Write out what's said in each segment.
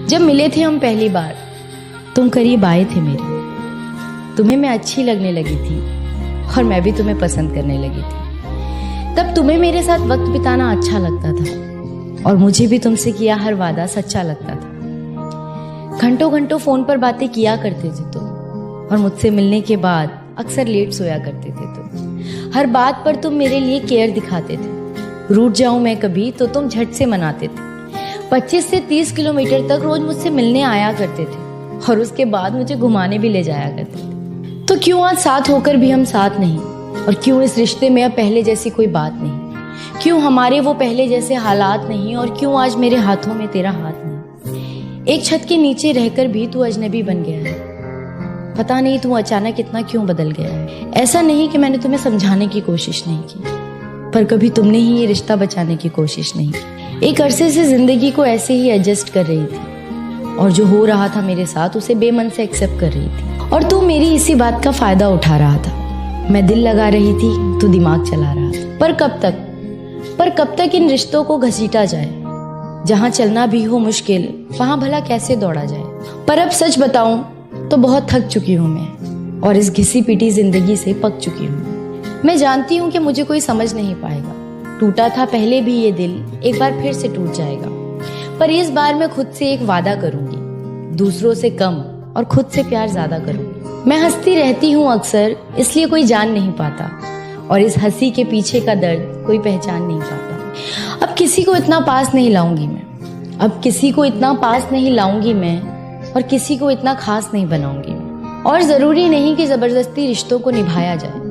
जब मिले थे हम पहली बार, तुम करीब आए थे मेरे। तुम्हें मैं अच्छी लगने लगी थी और मैं भी तुम्हें पसंद करने लगी थी। तब तुम्हें मेरे साथ वक्त बिताना अच्छा लगता था और मुझे भी तुमसे किया हर वादा सच्चा लगता था। घंटों घंटों फोन पर बातें किया करते थे तुम और मुझसे मिलने के बाद अक्सर लेट सोया करते थे तुम। हर बात पर तुम मेरे लिए केयर दिखाते थे। रूठ जाऊं मैं कभी तो तुम झट से मनाते थे। 25 से 30 किलोमीटर तक रोज मुझसे मिलने आया करते थे और उसके बाद मुझे घुमाने भी ले जाया करते थे। तो क्यों आज साथ होकर भी हम साथ नहीं, और क्यों इस रिश्ते में अब पहले जैसी कोई बात नहीं? क्यों हमारे वो पहले जैसे हालात नहीं, और क्यों आज मेरे हाथों में तेरा हाथ नहीं? एक छत के नीचे रहकर भी तू अजनबी बन गया है। पता नहीं तू अचानक इतना क्यों बदल गया है। ऐसा नहीं कि मैंने तुम्हें समझाने की कोशिश नहीं की, पर कभी तुमने ही ये रिश्ता बचाने की कोशिश नहीं की। एक अरसे से जिंदगी को ऐसे ही एडजस्ट कर रही थी और जो हो रहा था मेरे साथ उसे बेमन से एक्सेप्ट कर रही थी, और तू मेरी इसी बात का फायदा उठा रहा था। मैं दिल लगा रही थी, तू दिमाग चला रहा था। पर कब तक इन रिश्तों को घसीटा जाए? जहां चलना भी हो मुश्किल, वहां भला कैसे दौड़ा जाए? पर अब सच बताऊं तो बहुत थक चुकी हूं मैं, और इस घिसी पिटी जिंदगी से पक चुकी हूं। मैं जानती हूं कि मुझे कोई समझ नहीं पाएगा। टूटा था पहले भी ये दिल, एक बार फिर से टूट जाएगा। पर इस बार मैं खुद से एक वादा करूंगी, दूसरों से कम और खुद से प्यार ज्यादा करूंगी। मैं हंसती रहती हूँ अक्सर, इसलिए कोई जान नहीं पाता, और इस हंसी के पीछे का दर्द कोई पहचान नहीं पाता। अब किसी को इतना पास नहीं लाऊंगी मैं, अब किसी को इतना पास नहीं लाऊंगी मैं, और किसी को इतना खास नहीं बनाऊंगी मैं। और जरूरी नहीं कि जबरदस्ती रिश्तों को निभाया जाए,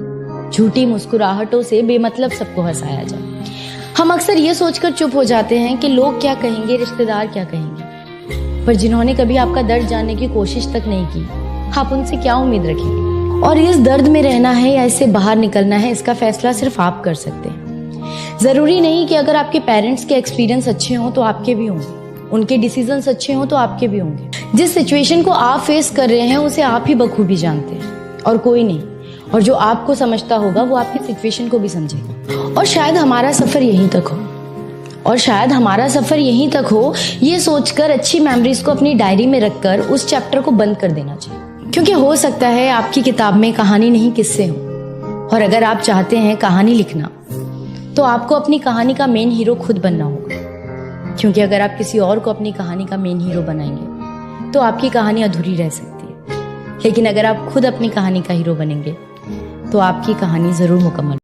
झूठी मुस्कुराहटों से बेमतलब सबको हंसाया जाए। हम अक्सर ये सोचकर चुप हो जाते हैं कि लोग क्या कहेंगे, रिश्तेदार क्या कहेंगे, पर जिन्होंने कभी आपका दर्द जानने की कोशिश तक नहीं की, आप उनसे क्या उम्मीद रखेंगे? और इस दर्द में रहना है या इससे बाहर निकलना है, इसका फैसला सिर्फ आप कर सकते हैं। जरूरी नहीं कि अगर आपके पेरेंट्स के एक्सपीरियंस अच्छे हों तो आपके भी होंगे, उनके डिसीजंस अच्छे हों तो आपके भी होंगे। जिस सिचुएशन को आप फेस कर रहे हैं उसे आप ही बखूबी जानते हैं और कोई नहीं, और जो आपको समझता होगा वो आपकी सिचुएशन को भी समझेगा। और शायद हमारा सफर यहीं तक हो, और शायद हमारा सफर यहीं तक हो, ये सोचकर अच्छी मेमोरीज को अपनी डायरी में रखकर उस चैप्टर को बंद कर देना चाहिए। क्योंकि हो सकता है आपकी किताब में कहानी नहीं किस्से हो, और अगर आप चाहते हैं कहानी लिखना तो आपको अपनी कहानी का मेन हीरो खुद बनना होगा। क्योंकि अगर आप किसी और को अपनी कहानी का मेन हीरो बनाएंगे तो आपकी कहानी अधूरी रह सकती है, लेकिन अगर आप खुद अपनी कहानी का हीरो बनेंगे तो आपकी कहानी जरूर मुकम्मल